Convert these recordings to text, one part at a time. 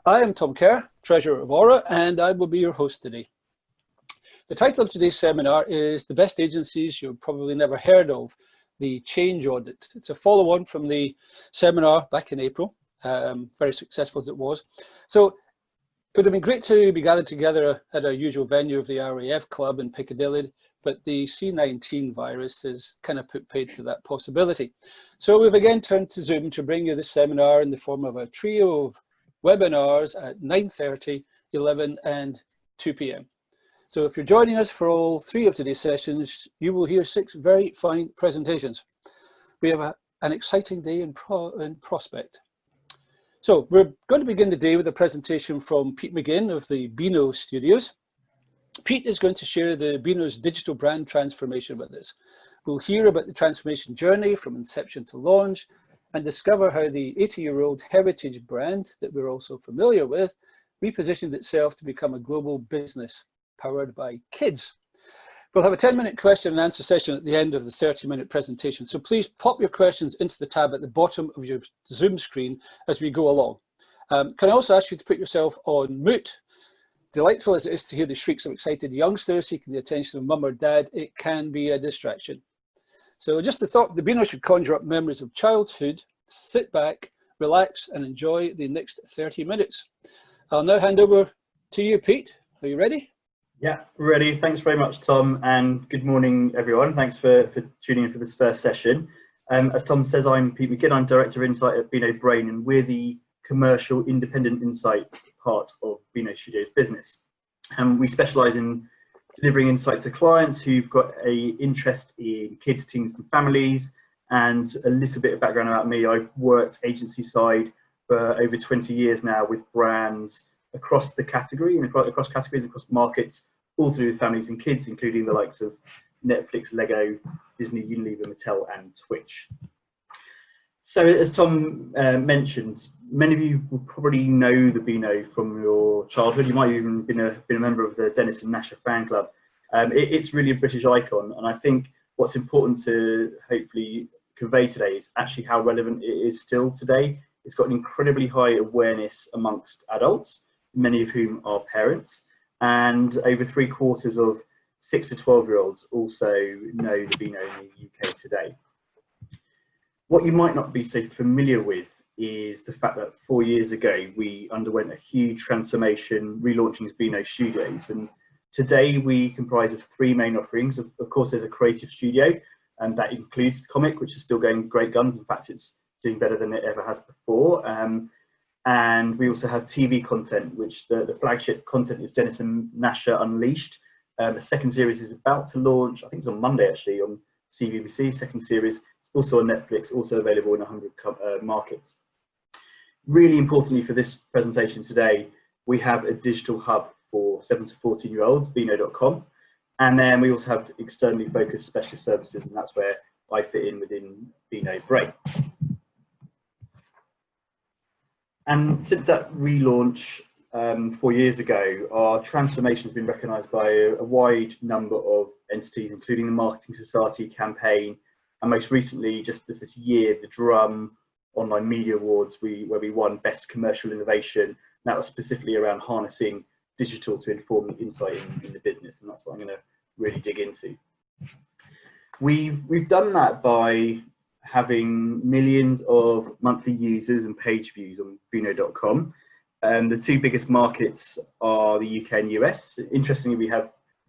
I am Tom Kerr, Treasurer of Aura, and I will be your host today. The title of today's seminar is The Best Agencies You've Probably Never Heard Of, the Change Audit. It's a follow-on from the seminar back in April, very successful as it was. So it would have been great to be gathered together at our usual venue of the RAF Club in Piccadilly, but the C-19 virus has kind of put paid to that possibility. So we've again turned to Zoom to bring you this seminar in the form of a trio of webinars at 9:30, 11 and 2 p.m. So if you're joining us for all three of today's sessions, you will hear 6 very fine presentations. We have an exciting day in prospect. So we're going to begin the day with a presentation from Pete McGinn of the Beano studios. Pete is going to share the Beano's digital brand transformation with us. We'll hear about the transformation journey from inception to launch and discover how the 80-year-old heritage brand that we're also familiar with repositioned itself to become a global business powered by kids. We'll have a 10-minute question and answer session at the end of the 30-minute presentation. So please pop your questions into the tab at the bottom of your Zoom screen as we go along. Can I also ask you to put yourself on mute? Delightful as it is to hear the shrieks of excited youngsters seeking the attention of mum or dad, it can be a distraction. So just the thought, the Beano should conjure up memories of childhood. Sit back, relax, and enjoy the next 30 minutes. I'll now hand over to you, Pete. Are you ready? Yeah, ready. Thanks very much, Tom, and good morning, everyone. Thanks for tuning in for this first session. As Tom says, I'm Pete McGinn. I'm Director of Insight at Beano Brain, and we're the commercial independent insight part of Beano Studios business. And we specialise in delivering insight to clients who've got an interest in kids, teens and families. And a little bit of background about me, I've worked agency side for over 20 years now with brands across the category and across categories, across markets, all to do with families and kids, including the likes of Netflix, Lego, Disney, Unilever, Mattel and Twitch. So as Tom mentioned, many of you will probably know the Beano from your childhood. You might have even been a member of the Dennis and Nasher fan club. It's really a British icon, and I think what's important to hopefully convey today is actually how relevant it is still today. It's got an incredibly high awareness amongst adults, many of whom are parents, and over 3/4 of 6 to 12-year-olds also know the Beano in the UK today. What you might not be so familiar with is the fact that 4 years ago we underwent a huge transformation, relaunching Beano Studios, and today we comprise of 3 main offerings. Of course, there's a creative studio, and that includes comic, which is still going great guns. In fact, it's doing better than it ever has before. And we also have TV content, which the flagship content is Dennis and Nasher Unleashed. The second series is about to launch, I think it's on Monday actually, on CBBC, second series. It's also on Netflix, also available in 100 markets. Really importantly for this presentation today, we have a digital hub for 7 to 14-year-olds, Beano.com. And then we also have externally focused specialist services, and that's where I fit in within Beano Brain. And since that relaunch 4 years ago, our transformation has been recognised by a wide number of entities, including the Marketing Society campaign, and most recently, just this year, the Drum Online Media Awards, where we won Best Commercial Innovation. And that was specifically around harnessing digital to inform insight in the business, and that's what I'm going to really dig into. We've done that by having millions of monthly users and page views on Beano.com. The 2 biggest markets are the UK and US. Interestingly, we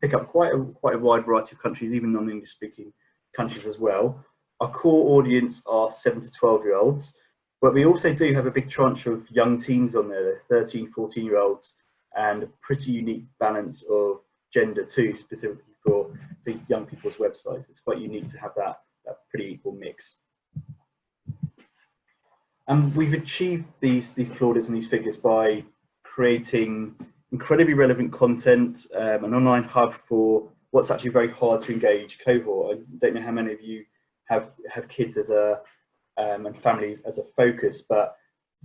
pick up quite a wide variety of countries, even non-English speaking countries as well. Our core audience are 7 to 12-year-olds, but we also do have a big tranche of young teens on there, 13, 14-year-olds, and a pretty unique balance of gender too, specifically for the young people's websites. It's quite unique to have that pretty equal mix. And we've achieved these plaudits and these figures by creating incredibly relevant content, an online hub for what's actually very hard to engage cohort. I don't know how many of you have kids as and families as a focus, but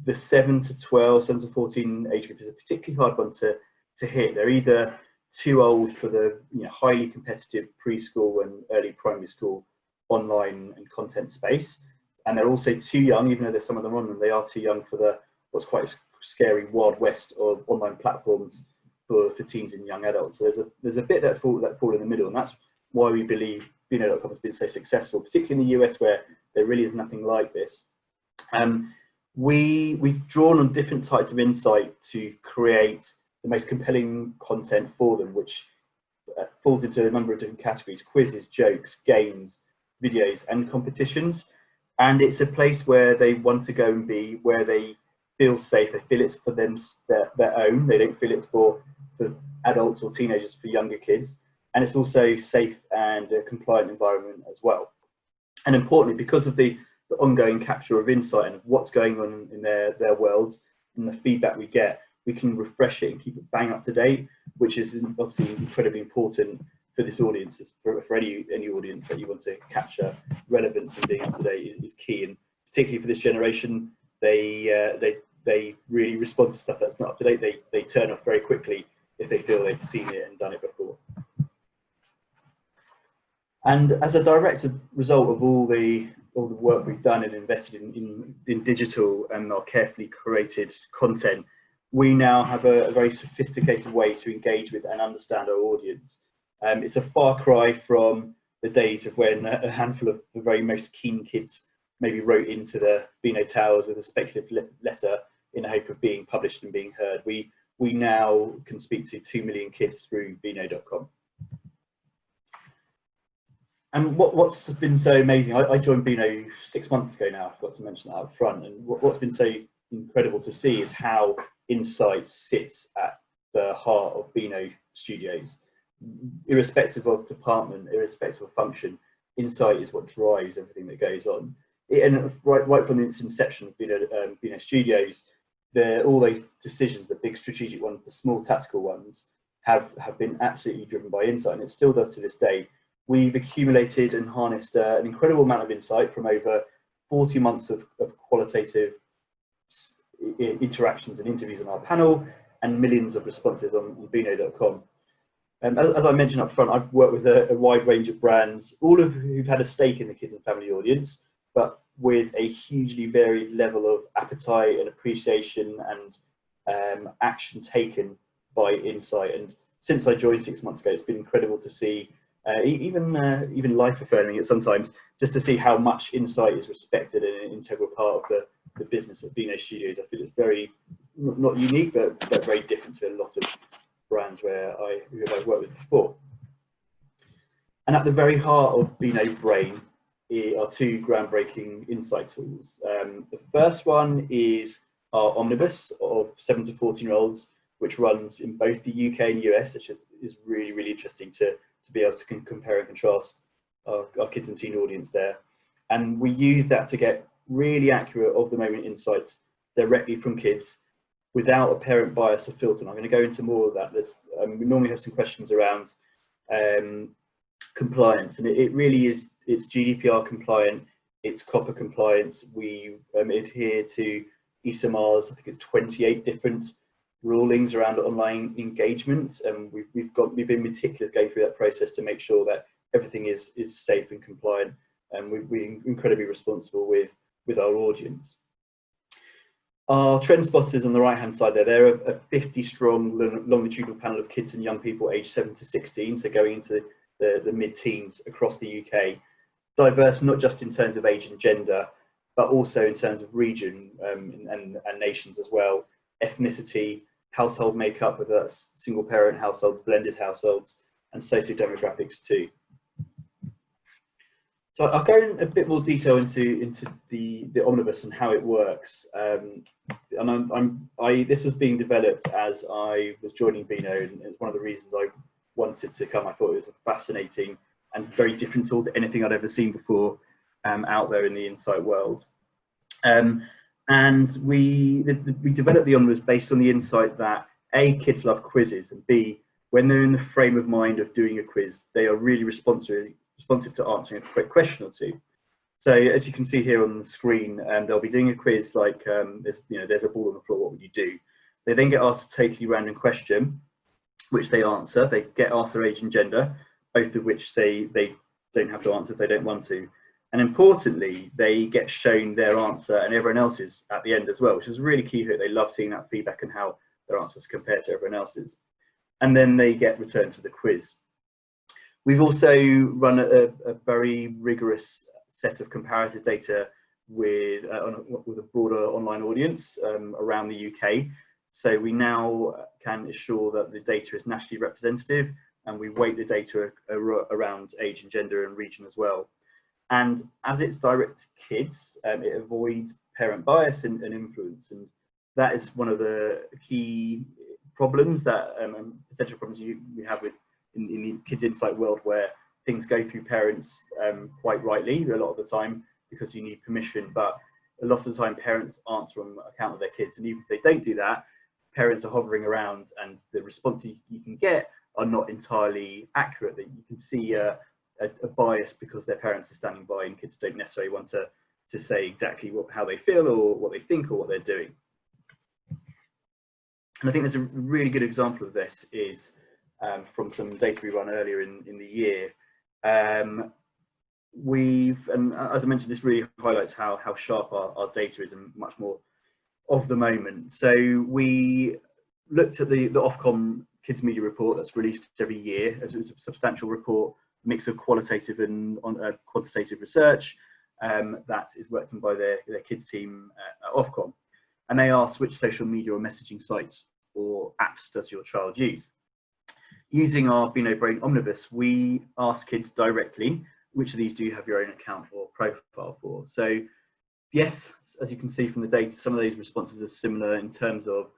the 7 to 12, 7 to 14 age group is a particularly hard one to hit. They're either too old for the highly competitive preschool and early primary school online and content space, and they're also too young, even though there's some of them on them, they are too young for what's quite scary wild west of online platforms for teens and young adults. So there's a bit that fall in the middle, and that's why we believe Beano.com has been so successful, particularly in the US, where there really is nothing like this. We've drawn on different types of insight to create the most compelling content for them, which falls into a number of different categories: quizzes, jokes, games, videos, and competitions. And it's a place where they want to go and be, where they feel safe. They feel it's for them, their own. They don't feel it's for adults or teenagers, for younger kids. And it's also safe and a compliant environment as well. And importantly, because of the ongoing capture of insight and what's going on in their worlds and the feedback we get, we can refresh it and keep it bang up to date, which is obviously incredibly important for this audience. For any audience that you want to capture, relevance and being up to date is key. And particularly for this generation, they really respond to stuff that's not up to date. They turn off very quickly if they feel they've seen it and done it before. And as a direct result of all the work we've done and invested in digital and our carefully curated content, we now have a very sophisticated way to engage with and understand our audience. It's a far cry from the days of when a handful of the very most keen kids maybe wrote into the Beano Towers with a speculative letter in the hope of being published and being heard. We now can speak to 2 million kids through Beano.com. And what's been so amazing, I joined Beano 6 months ago now, I forgot to mention that up front, and what's been so incredible to see is how insight sits at the heart of Beano Studios. Irrespective of department, irrespective of function, insight is what drives everything that goes on. And right from its inception of Beano Studios, all those decisions, the big strategic ones, the small tactical ones, have been absolutely driven by insight, and it still does to this day. We've accumulated and harnessed an incredible amount of insight from over 40 months of qualitative interactions and interviews on our panel, and millions of responses on Beano.com. As I mentioned up front, I've worked with a wide range of brands, all of who've had a stake in the kids and family audience, but with a hugely varied level of appetite and appreciation and action taken by insight. And since I joined 6 months ago, it's been incredible to see, even life affirming it sometimes, just to see how much insight is respected and an integral part of the business at Beano Studios. I feel it's very, not unique, but very different to a lot of brands who I've worked with before. And at the very heart of Beano Brain are 2 groundbreaking insight tools. The first one is our Omnibus of 7 to 14-year-olds, which runs in both the UK and US, which is really, really interesting to be able to compare and contrast our kids and teen audience there. And we use that to get really accurate of the moment insights directly from kids without a parent bias or filter. And I'm going to go into more of that. We normally have some questions around compliance, and it really is, it's GDPR compliant, it's COPPA compliance. We adhere to ESMR's, I think it's 28 different rulings around online engagement, and we've been meticulous going through that process to make sure that everything is safe and compliant, and we're incredibly responsible with our audience. Our TRENDSPOTTERS on the right hand side there, they're a 50 strong longitudinal panel of kids and young people aged 7 to 16, so going into the mid-teens across the UK, diverse not just in terms of age and gender, but also in terms of region and nations as well, ethnicity, household makeup, whether that's single parent households, blended households, and socio-demographics too. So I'll go in a bit more detail into the Omnibus and how it works. This was being developed as I was joining Beano, and it's one of the reasons I wanted to come. I thought it was a fascinating and very different tool to anything I'd ever seen before out there in the insight world. And we developed the Omnibus based on the insight that A, kids love quizzes, and B, when they're in the frame of mind of doing a quiz, they are really responsive to answering a quick question or two. So as you can see here on the screen, they'll be doing a quiz like there's a ball on the floor, what would you do? They then get asked a totally random question, which they answer. They get asked their age and gender, both of which they don't have to answer if they don't want to. And importantly, they get shown their answer and everyone else's at the end as well, which is really key. They love seeing that feedback and how their answers compare to everyone else's. And then they get returned to the quiz. We've also run a very rigorous set of comparative data with a broader online audience around the UK. So we now can assure that the data is nationally representative, and we weight the data around age and gender and region as well. And as it's direct to kids, it avoids parent bias and influence. And that is one of the key problems that potential problems we have in the Kids Insight world, where things go through parents quite rightly a lot of the time because you need permission, but a lot of the time parents answer on account of their kids, and even if they don't do that, parents are hovering around and the responses you can get are not entirely accurate. That you can see a bias because their parents are standing by, and kids don't necessarily want to say exactly how they feel or what they think or what they're doing. And I think there's a really good example of this is from some data we run earlier in the year. And as I mentioned, this really highlights how sharp our data is and much more of the moment. So we looked at the Ofcom Kids Media Report that's released every year. As it's a substantial report, mix of qualitative and quantitative research that is worked on by their kids team at Ofcom. And they ask, which social media or messaging sites or apps does your child use? Using our Beano Brain Omnibus, we ask kids directly, which of these do you have your own account or profile for? So yes, as you can see from the data, some of these responses are similar in terms of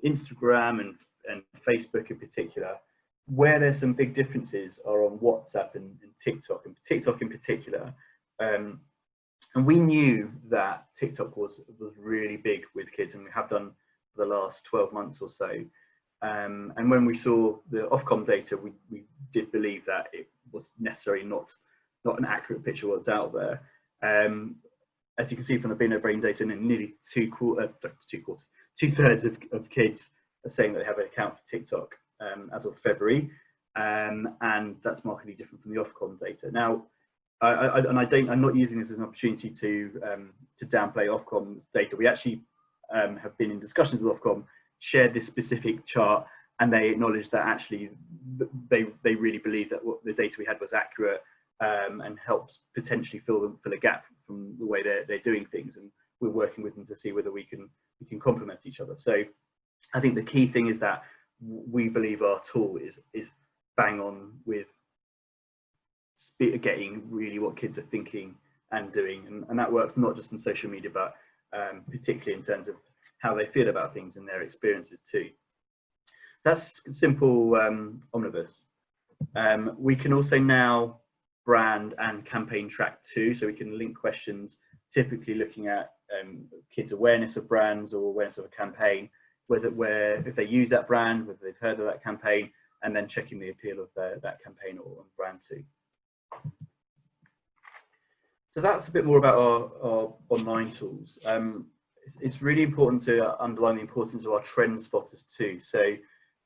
Instagram and Facebook in particular. Where there's some big differences are on WhatsApp and TikTok in particular. And we knew that TikTok was really big with kids, and we have done for the last 12 months or so. And when we saw the Ofcom data, we did believe that it was necessarily not an accurate picture of what's out there. As you can see from the Beano Brain data, nearly two-thirds of kids are saying that they have an account for TikTok as of February, and that's markedly different from the Ofcom data. Now, I'm not using this as an opportunity to downplay Ofcom's data. We actually have been in discussions with Ofcom, shared this specific chart, and they acknowledged that actually they really believe that what the data we had was accurate and helps potentially fill a gap from the way they're doing things. And we're working with them to see whether we can complement each other. So I think the key thing is that we believe our tool is bang on with getting really what kids are thinking and doing, and that works not just in social media, but particularly in terms of how they feel about things and their experiences too. That's simple Omnibus. We can also now brand and campaign track too, so we can link questions, typically looking at kids' awareness of brands or awareness of a campaign, if they use that brand, whether they've heard of that campaign, and then checking the appeal of that campaign or brand too. So that's a bit more about our online tools. It's really important to underline the importance of our trend spotters too. So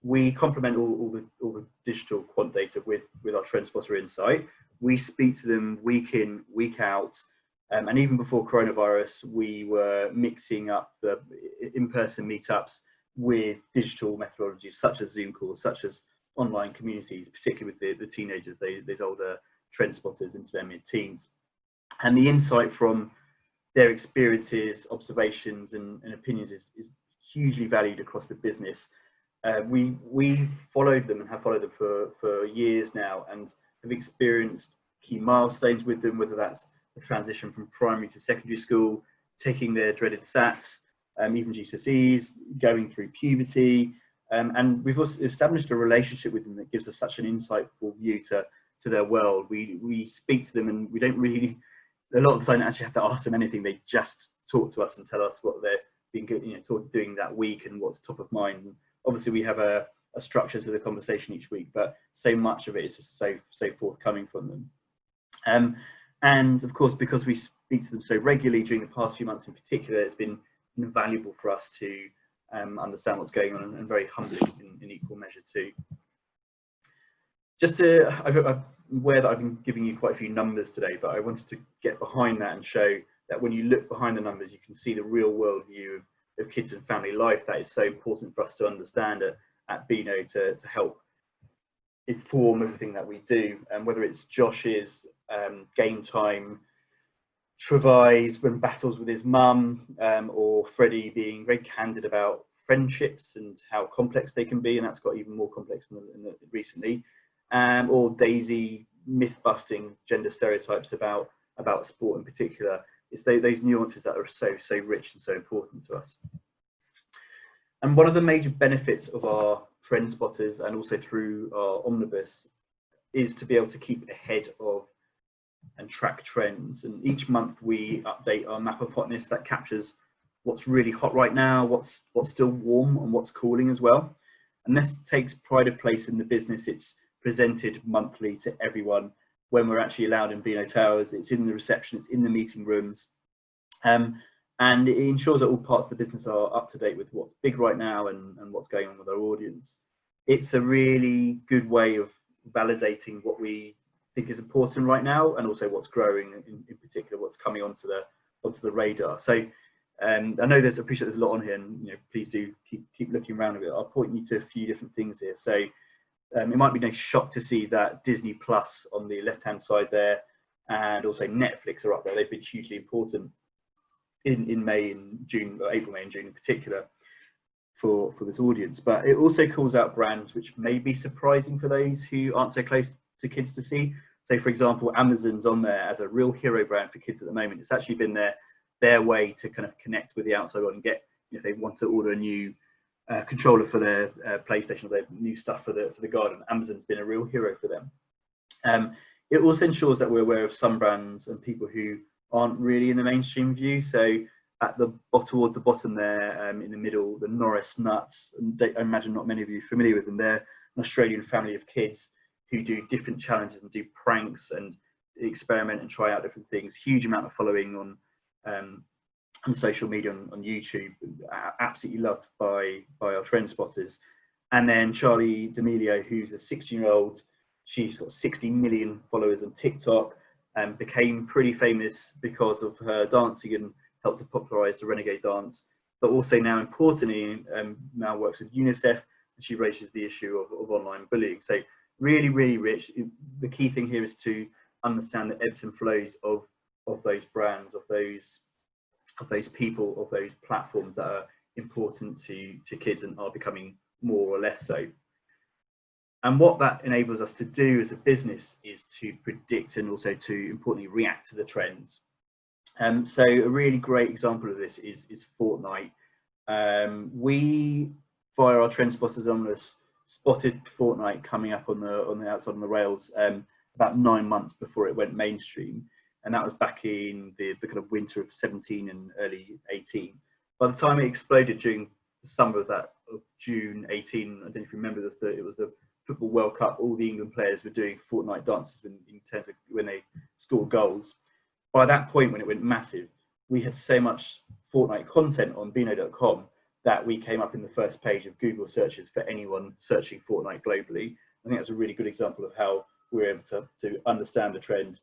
we complement all the digital quant data with our trend spotter insight. We speak to them week in, week out, and even before coronavirus, we were mixing up the in-person meetups with digital methodologies such as Zoom calls, such as online communities, particularly with the teenagers, these older trend spotters into their mid-teens. And the insight from their experiences, observations, and opinions is hugely valued across the business. We followed them and have followed them for years now, and have experienced key milestones with them, whether that's a transition from primary to secondary school, taking their dreaded SATs, even GCSEs, going through puberty, and we've also established a relationship with them that gives us such an insightful view to their world. We speak to them, and we don't really, a lot of the time, actually have to ask them anything. They just talk to us and tell us what they've been doing that week and what's top of mind. And obviously, we have a structure to the conversation each week, but so much of it is just so forthcoming from them. And of course, because we speak to them so regularly during the past few months in particular, it's been invaluable for us to understand what's going on, and very humbling in equal measure too. I'm aware that I've been giving you quite a few numbers today, but I wanted to get behind that and show that when you look behind the numbers, you can see the real world view of kids and family life. That is so important for us to understand at Beano to help inform everything that we do. And whether it's Josh's game time travails when battles with his mum, or Freddie being very candid about friendships and how complex they can be, and that's got even more complex recently, or Daisy myth-busting gender stereotypes about sport in particular. It's those nuances that are so rich and so important to us. And one of the major benefits of our trend spotters, and also through our omnibus, is to be able to keep ahead of and track trends. And each month we update our map of hotness that captures what's really hot right now, what's still warm, and what's cooling as well. And this takes pride of place in the business. It's presented monthly to everyone when we're actually allowed in Beano Towers. It's in the reception, it's in the meeting rooms, and it ensures that all parts of the business are up to date with what's big right now and what's going on with our audience. It's a really good way of validating what we think is important right now, and also what's growing, in particular what's coming onto the radar. So I know I appreciate there's a lot on here, and please do keep looking around a bit. I'll point you to a few different things here. So it might be no shock to see that Disney Plus on the left hand side there, and also Netflix are up there. They've been hugely important in May and June, or April, May and June in particular, for this audience. But it also calls out brands which may be surprising for those who aren't so close to kids to see. So for example, Amazon's on there as a real hero brand for kids at the moment. It's actually been their way to kind of connect with the outside world and get, if they want to order a new controller for their PlayStation, or their new stuff for the garden, Amazon's been a real hero for them. It also ensures that we're aware of some brands and people who aren't really in the mainstream view. So towards the bottom there, in the middle, the Norris Nuts, and I imagine not many of you are familiar with them. They're an Australian family of kids who do different challenges and do pranks and experiment and try out different things. Huge amount of following on social media, on YouTube, absolutely loved by our trend spotters. And then Charlie D'Amelio, who's a 16-year-old, she's got 60 million followers on TikTok, and became pretty famous because of her dancing and helped to popularize the renegade dance. But also now, importantly, now works with UNICEF, and she raises the issue of online bullying. So really, really rich. The key thing here is to understand the ebbs and flows of those brands, of those people, of those platforms that are important to kids and are becoming more or less so. And what that enables us to do as a business is to predict and also to importantly react to the trends. So a really great example of this is Fortnite. We, via our trend spotters on this, spotted Fortnite coming up on the outside on the rails about 9 months before it went mainstream, and that was back in the kind of winter of 17 and early 18. By the time it exploded during the summer of June 18, I don't know if you remember this, it was the Football World Cup. All the England players were doing Fortnite dances in terms of when they score goals. By that point, when it went massive, we had so much Fortnite content on Beano.com that we came up in the first page of Google searches for anyone searching Fortnite globally. I think that's a really good example of how we're able to understand the trend,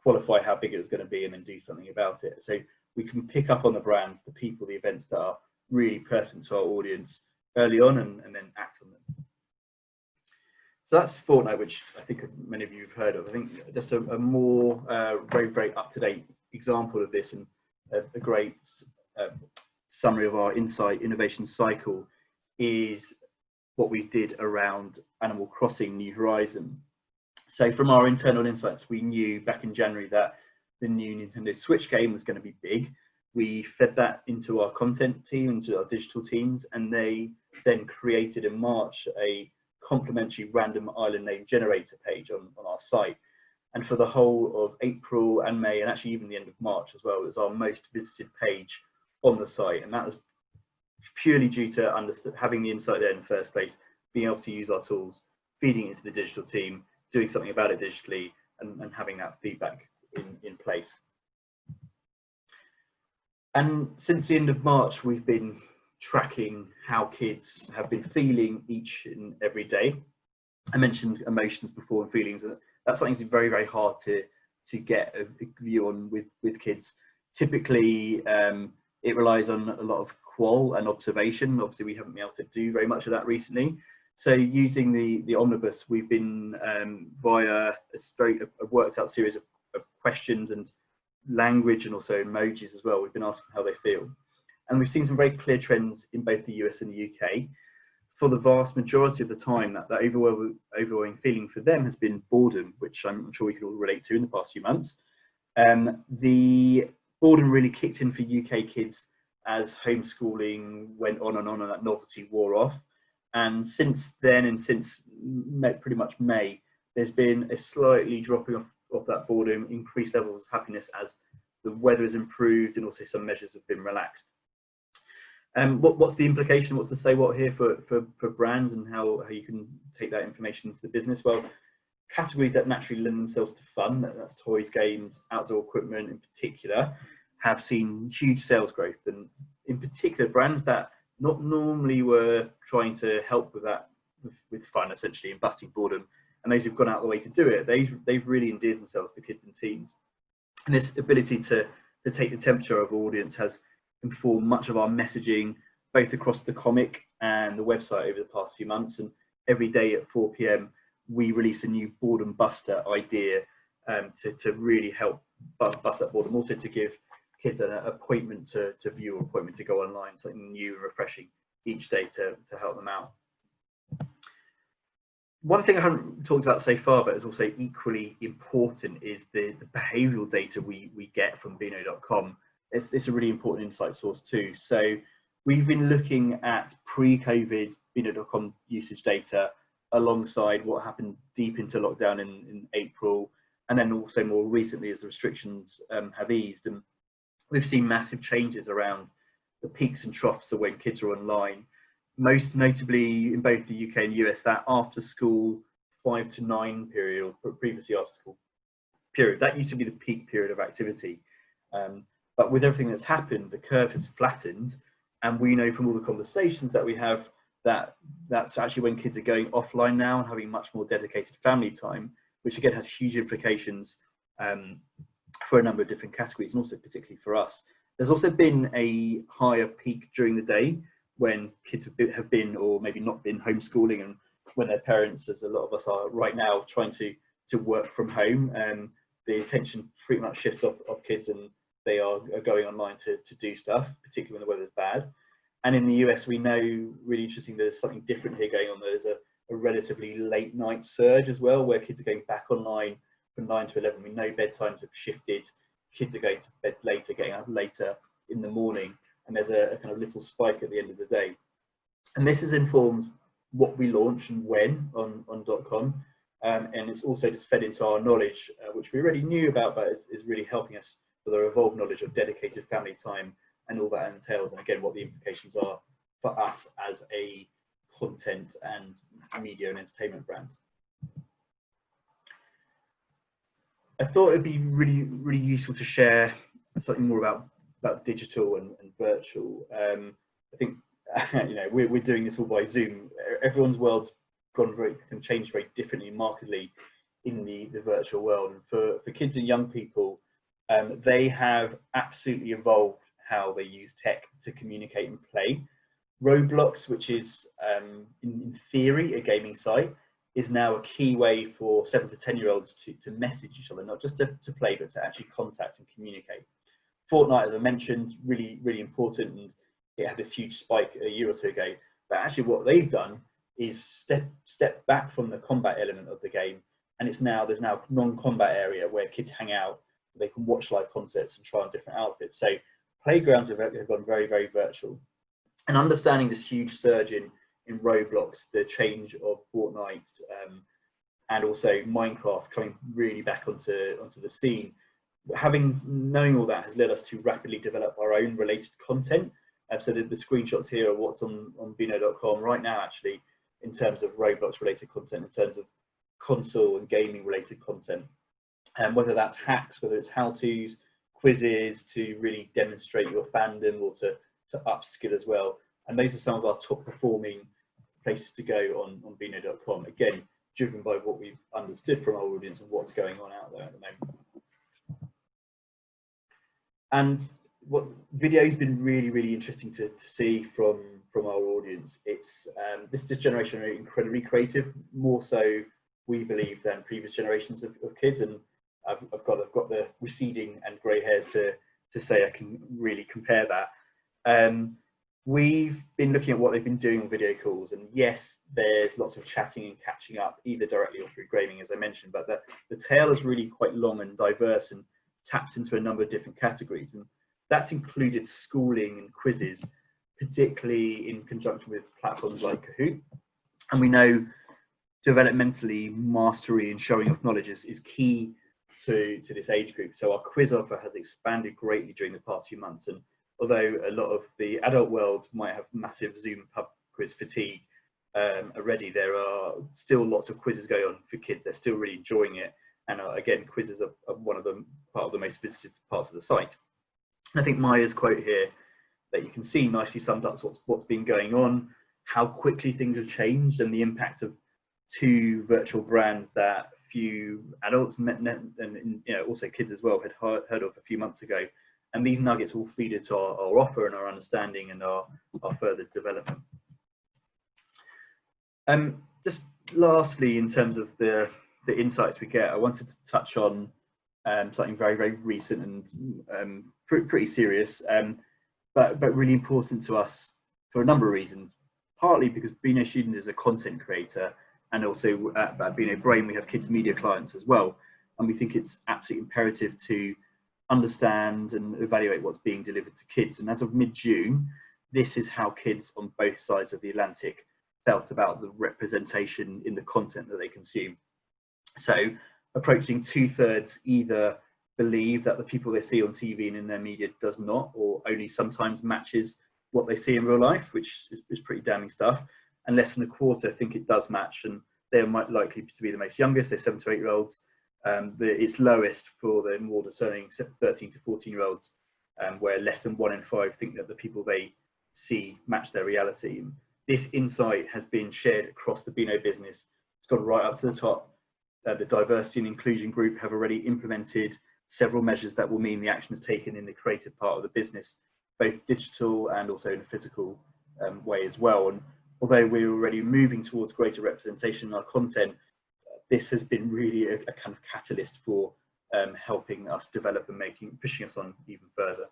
qualify how big it was going to be, and then do something about it. So we can pick up on the brands, the people, the events that are really pertinent to our audience early on, and then act on them. So that's Fortnite, which I think many of you have heard of. I think just a more very, very up-to-date example of this, and a great summary of our insight innovation cycle is what we did around Animal Crossing New Horizon. So from our internal insights, we knew back in January that the new Nintendo Switch game was going to be big. We fed that into our content team, into our digital teams, and they then created in March a complimentary random island name generator page on our site. And for the whole of April and May, and actually even the end of March as well, it was our most visited page on the site. And that was purely due to having the insight there in the first place, being able to use our tools, feeding it into the digital team, doing something about it digitally, and having that feedback in place. And since the end of March, we've been tracking how kids have been feeling each and every day. I mentioned emotions before and feelings, and that's something that's very, very hard to get a view on with kids. Typically, it relies on a lot of qual and observation. Obviously, we haven't been able to do very much of that recently. So using the omnibus, we've been via a worked out series of questions and language and also emojis as well. We've been asking how they feel. And we've seen some very clear trends in both the US and the UK. For the vast majority of the time, that overwhelming feeling for them has been boredom, which I'm sure we can all relate to in the past few months. The boredom really kicked in for UK kids as homeschooling went on and that novelty wore off. And since then, and since pretty much May, there's been a slightly dropping off that boredom, increased levels of happiness as the weather has improved and also some measures have been relaxed. What's the implication? What's the say what here for brands and how you can take that information into the business? Well, categories that naturally lend themselves to fun, that's toys, games, outdoor equipment in particular, have seen huge sales growth. And in particular, brands that not normally were trying to help with that, with fun essentially and busting boredom, and those who've gone out of the way to do it, they've really endeared themselves to kids and teens. And this ability to take the temperature of audience has informed much of our messaging, both across the comic and the website over the past few months. And every day at 4 p.m, we release a new boredom buster idea to really help bust that boredom, also to give kids an appointment to view or appointment to go online, something new and refreshing each day to help them out. One thing I haven't talked about so far, but is also equally important, is the behavioural data we get from Beano.com. It's a really important insight source too. So we've been looking at pre-COVID Beano.com usage data alongside what happened deep into lockdown in April, and then also more recently as the restrictions have eased. And we've seen massive changes around the peaks and troughs of when kids are online. Most notably in both the UK and US, that after school 5 to 9 period, or previously after school period, that used to be the peak period of activity. But with everything that's happened, the curve has flattened, and we know from all the conversations that we have that that's actually when kids are going offline now and having much more dedicated family time, which again has huge implications for a number of different categories, and also particularly for us. There's also been a higher peak during the day when kids have been or maybe not been homeschooling, and when their parents, as a lot of us are right now, trying to work from home, and the attention pretty much shifts off kids and they are going online to do stuff, particularly when the weather's bad. And in the US, we know, really interesting, there's something different here going on. There's a relatively late night surge as well, where kids are going back online from 9 to 11. We know bedtimes have shifted. Kids are going to bed later, getting up later in the morning, and there's a kind of little spike at the end of the day. And this has informed what we launch and when on .com, and it's also just fed into our knowledge, which we already knew about, but is really helping us with our evolved knowledge of dedicated family time and all that entails, and again what the implications are for us as a content and media and entertainment brand. I thought it'd be really useful to share something more about digital and virtual. I think we're doing this all by Zoom. Everyone's world's can change very differently, markedly in the virtual world. And for kids and young people, they have absolutely evolved how they use tech to communicate and play. Roblox, which is in theory a gaming site, is now a key way for 7 to 10-year-olds to message each other, not just to play, but to actually contact and communicate. Fortnite, as I mentioned, really important, and it had this huge spike a year or two ago. But actually what they've done is step back from the combat element of the game, and there's now a non-combat area where kids hang out, they can watch live concerts and try on different outfits. So playgrounds have gone very virtual. And understanding this huge surge in Roblox, the change of Fortnite, and also Minecraft coming really back onto the scene, knowing all that has led us to rapidly develop our own related content. So the screenshots here are what's on Beano.com right now, actually, in terms of Roblox related content, in terms of console and gaming related content, and whether that's hacks, whether it's how-tos, quizzes to really demonstrate your fandom, or to upskill as well. And those are some of our top performing places to go on Beano.com. Again, driven by what we've understood from our audience and what's going on out there at the moment. And what video has been really interesting to see from our audience. It's this generation are incredibly creative, more so we believe than previous generations of kids. And I've got the receding and grey hairs to say I can really compare that. We've been looking at what they've been doing on video calls, and yes, there's lots of chatting and catching up, either directly or through gaming, as I mentioned, but the tail is really quite long and diverse and taps into a number of different categories, and that's included schooling and quizzes, particularly in conjunction with platforms like Kahoot. And we know developmentally mastery and showing off knowledge is key to this age group. So our quiz offer has expanded greatly during the past few months, and although a lot of the adult world might have massive Zoom pub quiz fatigue already, there are still lots of quizzes going on for kids. They're still really enjoying it, and again, quizzes are one of the part of the most visited parts of the site. I think Maya's quote here that you can see nicely sums up what's been going on, how quickly things have changed, and the impact of two virtual brands that few adults and also kids as well had heard of a few months ago. And these nuggets all feed into our offer and our understanding and our further development. Just lastly, in terms of the insights we get, I wanted to touch on something very recent and pretty serious, but really important to us for a number of reasons. Partly because Beano Student is a content creator, and also at Beano Brain we have kids media clients as well, and we think it's absolutely imperative to understand and evaluate what's being delivered to kids. And as of mid-June, this is how kids on both sides of the Atlantic felt about the representation in the content that they consume. So approaching 2/3 either believe that the people they see on TV and in their media does not, or only sometimes matches what they see in real life, which is pretty damning stuff, and less than a quarter think it does match, and they're likely to be the most youngest, they're 7 to 8 year olds. It's lowest for the more discerning 13 to 14 year olds, where less than 1 in 5 think that the people they see match their reality. And this insight has been shared across the Beano business. It's gone right up to the top. The diversity and inclusion group have already implemented several measures that will mean the action is taken in the creative part of the business, both digital and also in a physical way as well. And although we're already moving towards greater representation in our content, this has been really a kind of catalyst for helping us develop and pushing us on even further.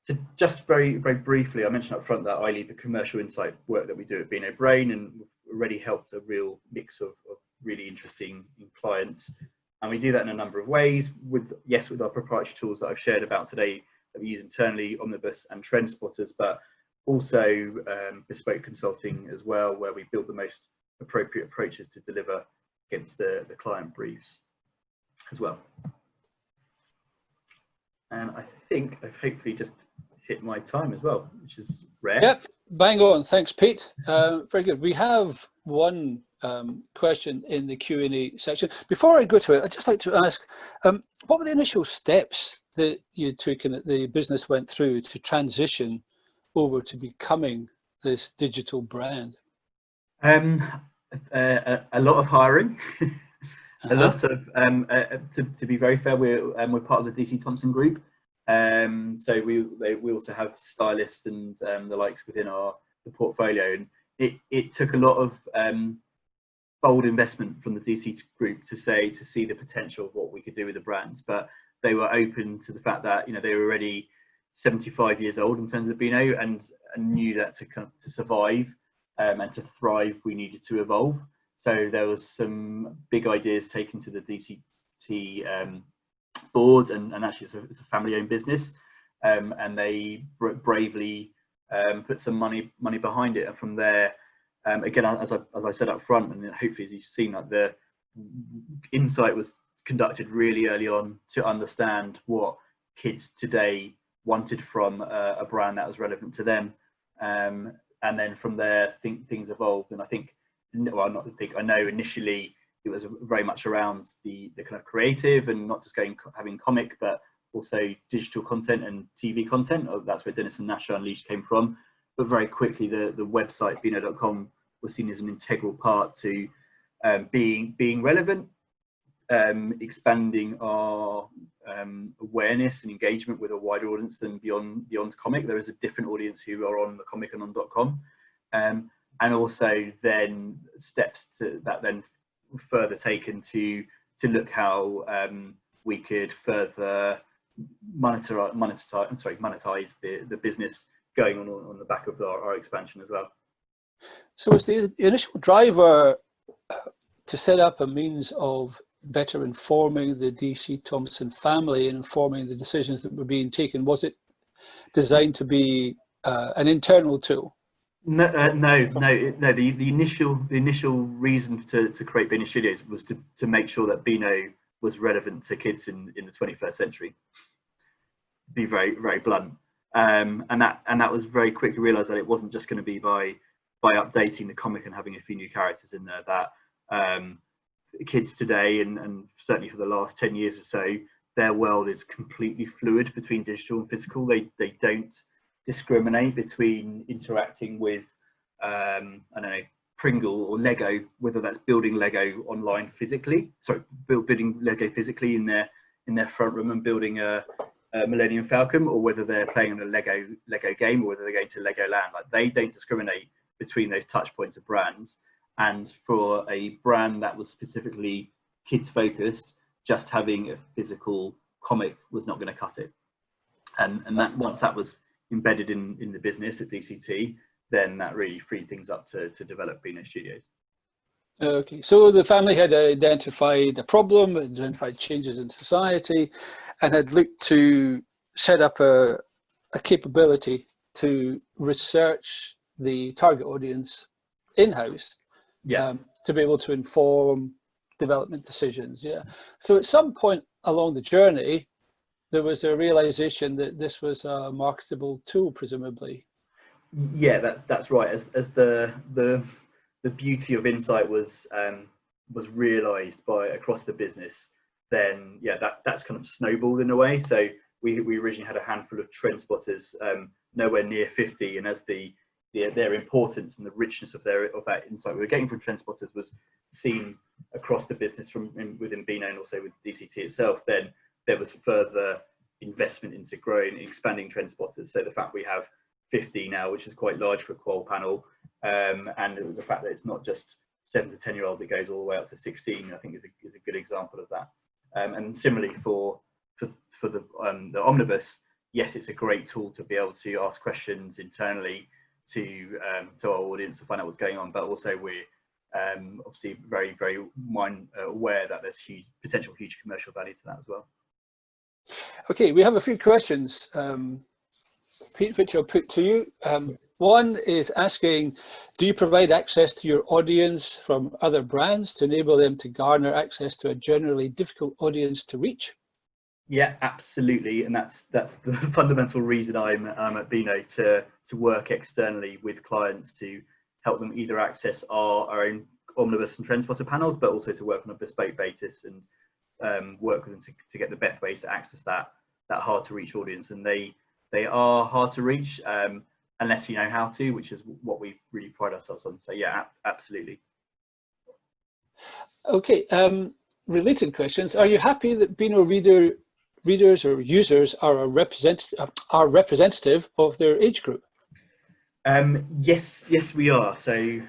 So just very briefly, I mentioned up front that I lead the commercial insight work that we do at Beano Brain, and we've already helped a real mix of really interesting clients. And we do that in a number of ways, with our proprietary tools that I've shared about today that we use internally, Omnibus and TRENDSPOTTERS, but also bespoke consulting as well, where we build the most appropriate approaches to deliver against the client briefs as well. And I think I've hopefully just hit my time as well, which is rare. Yep, bang on. Thanks, Pete. Very good. We have one question in the Q&A section. Before I go to it, I'd just like to ask, what were the initial steps that you took and that the business went through to transition over to becoming this digital brand? A lot of hiring. A lot of to be very fair, we're part of the DC Thompson group, so we also have stylists and the likes within the portfolio, and it took a lot of bold investment from the DC group to see the potential of what we could do with the brands, but they were open to the fact that they were already 75 years old in terms of Beano, and knew that to survive and to thrive we needed to evolve. So there was some big ideas taken to the DCT board, and actually it's a family-owned business, and they bravely put some money behind it. And from there, again, as I said up front, and hopefully as you've seen, that the insight was conducted really early on to understand what kids today wanted from a brand that was relevant to them, and then from there things evolved. And I know initially it was very much around the kind of creative, and not just having comic, but also digital content and TV content. That's where Dennis and Nasha Unleashed came from. But very quickly the website Beano.com was seen as an integral part to being relevant, expanding our awareness and engagement with a wider audience than beyond comic. There is a different audience who are on the comic and on.com, and also then steps to that then further taken to look how we could further monetize the business going on the back of our expansion as well. So was the initial driver to set up a means of better informing the DC Thomson family and informing the decisions that were being taken? Was it designed to be an internal tool? No. The initial reason to create Beano Studios was to make sure that Beano was relevant to kids in the 21st century. Be very, very blunt, and that was very quickly realised that it wasn't just going to be by updating the comic and having a few new characters in there. That kids today, and certainly for the last 10 years or so, their world is completely fluid between digital and physical. They don't discriminate between interacting with I don't know, Pringle or Lego, whether that's building Lego online physically, building Lego physically in their front room and building a Millennium Falcon, or whether they're playing on a Lego game, or whether they're going to Legoland. Like, they don't discriminate between those touch points of brands. And for a brand that was specifically kids focused, just having a physical comic was not going to cut it. And that, once that was embedded in the business at DCT, then that really freed things up to develop Beano Studios. Okay, so the family had identified a problem, identified changes in society, and had looked to set up a capability to research the target audience in-house, to be able to inform development decisions. Yeah. So at some point along the journey, there was a realization that this was a marketable tool, presumably. Yeah, that's right. As the beauty of Insight was realised across the business, then that's kind of snowballed in a way. So we originally had a handful of TRENDSPOTTERS, nowhere near 50, and as their importance and the richness of that insight we were getting from TRENDSPOTTERS was seen across the business within Beano and also with DCT itself, then there was further investment into growing and expanding TRENDSPOTTERS. So the fact we have 50 now, which is quite large for a qual panel, and the fact that it's not just 7 to 10 year olds, it goes all the way up to 16, I think is a good example of that. And similarly for the omnibus, yes, it's a great tool to be able to ask questions internally to our audience to find out what's going on, but also we're obviously very, very aware that there's huge commercial value to that as well. Okay, we have a few questions, Pete, which I'll put to you. One is asking, do you provide access to your audience from other brands to enable them to garner access to a generally difficult audience to reach? Yeah, absolutely, and that's the fundamental reason I'm at Beano, to work externally with clients to help them either access our own omnibus and TRENDSPOTTER panels, but also to work on a bespoke basis and work with them to get the best ways to access that hard to reach audience. And they are hard to reach unless you know how to, which is what we really pride ourselves on. So yeah, absolutely. Okay, related questions. Are you happy that Beano readers or users are representative of their age group? Yes, we are. So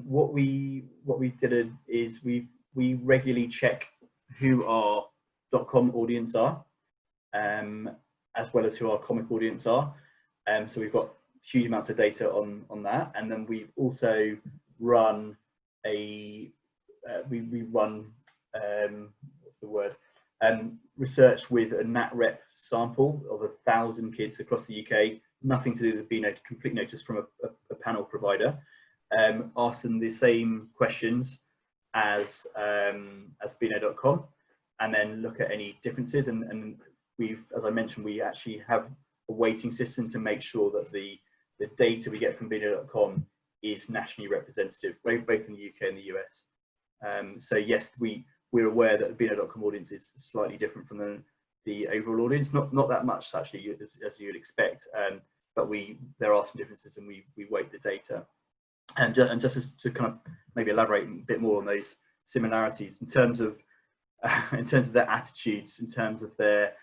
what we did is we regularly check who our .com audience are, as well as who our comic audience are. So we've got huge amounts of data on that, and then we've also run research with a NatRep sample of 1,000 kids across the UK, nothing to do with Beano, complete notice from a panel provider. Ask them the same questions as Beano.com, and then look at any differences. And we've, as I mentioned, we actually have a weighting system to make sure that the data we get from Beano.com is nationally representative, both in the UK and the US. So yes, we're aware that the Beano.com audience is slightly different from the overall audience, not that much actually, as you'd expect, but there are some differences, and we weight the data. And just to kind of maybe elaborate a bit more on those similarities in terms of their attitudes, in terms of their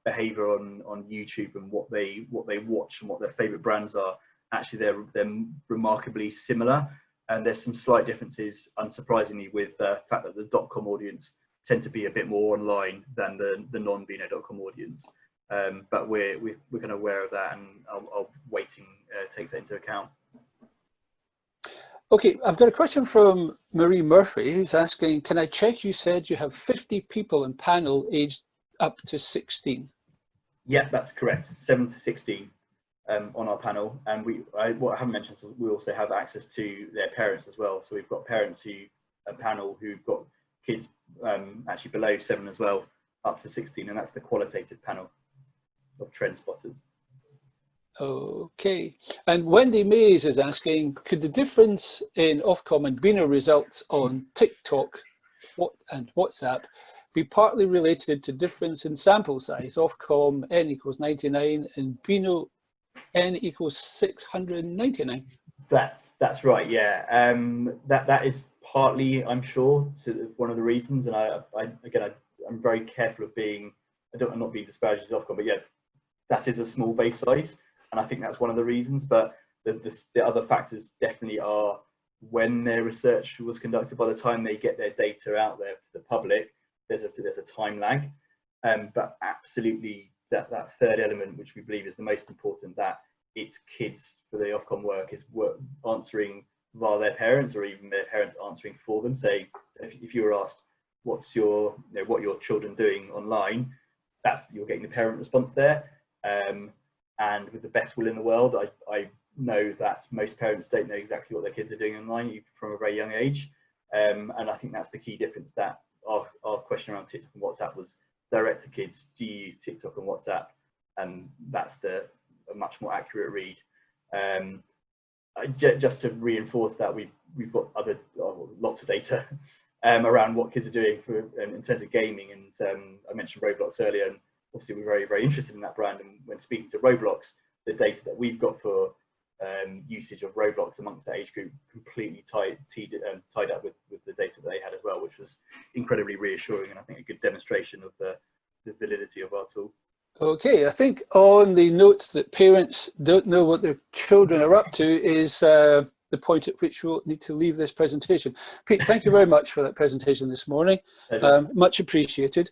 behavior on YouTube and what they watch and what their favorite brands are. Actually, they're remarkably similar, and there's some slight differences, unsurprisingly, with the fact that the .com audience tend to be a bit more online than the non-Beano.com audience. But we're kind of aware of that, and our weighting takes that into account. Okay, I've got a question from Marie Murphy, who's asking, can I check, you said you have 50 people in panel aged up to 16? Yeah, that's correct, 7 to 16 on our panel. And what I haven't mentioned is we also have access to their parents as well. So we've got parents a panel who've got kids actually below 7 as well, up to 16, and that's the qualitative panel of TRENDSPOTTERS. Okay, and Wendy Mays is asking, could the difference in Ofcom and Beano results on TikTok and WhatsApp be partly related to difference in sample size? Ofcom N equals 99 and Beano N equals 699. That's right, yeah. That is partly, I'm sure, so one of the reasons, and I'm very careful of being, I'm not being disparaging to Ofcom, but yeah, that is a small base size. And I think that's one of the reasons, but the other factors definitely are when their research was conducted. By the time they get their data out there to the public, there's a time lag. But absolutely, that third element, which we believe is the most important, that it's kids for the Ofcom work, is answering via their parents, or even their parents answering for them. Say, if you were asked, what your children doing online, you're getting the parent response there. And with the best will in the world, I know that most parents don't know exactly what their kids are doing online, even from a very young age. And I think that's the key difference, that our question around TikTok and WhatsApp was direct to kids. Do you use TikTok and WhatsApp? And that's a much more accurate read. Just to reinforce that, we've got lots of data around what kids are doing in terms of gaming. And I mentioned Roblox earlier, and obviously we're very, very interested in that brand. And when speaking to Roblox, the data that we've got for usage of Roblox amongst that age group completely tied up with the data that they had as well, which was incredibly reassuring, and I think a good demonstration of the validity of our tool. Okay, I think on the notes that parents don't know what their children are up to is the point at which we'll need to leave this presentation. Pete, thank you very much for that presentation this morning. Much appreciated.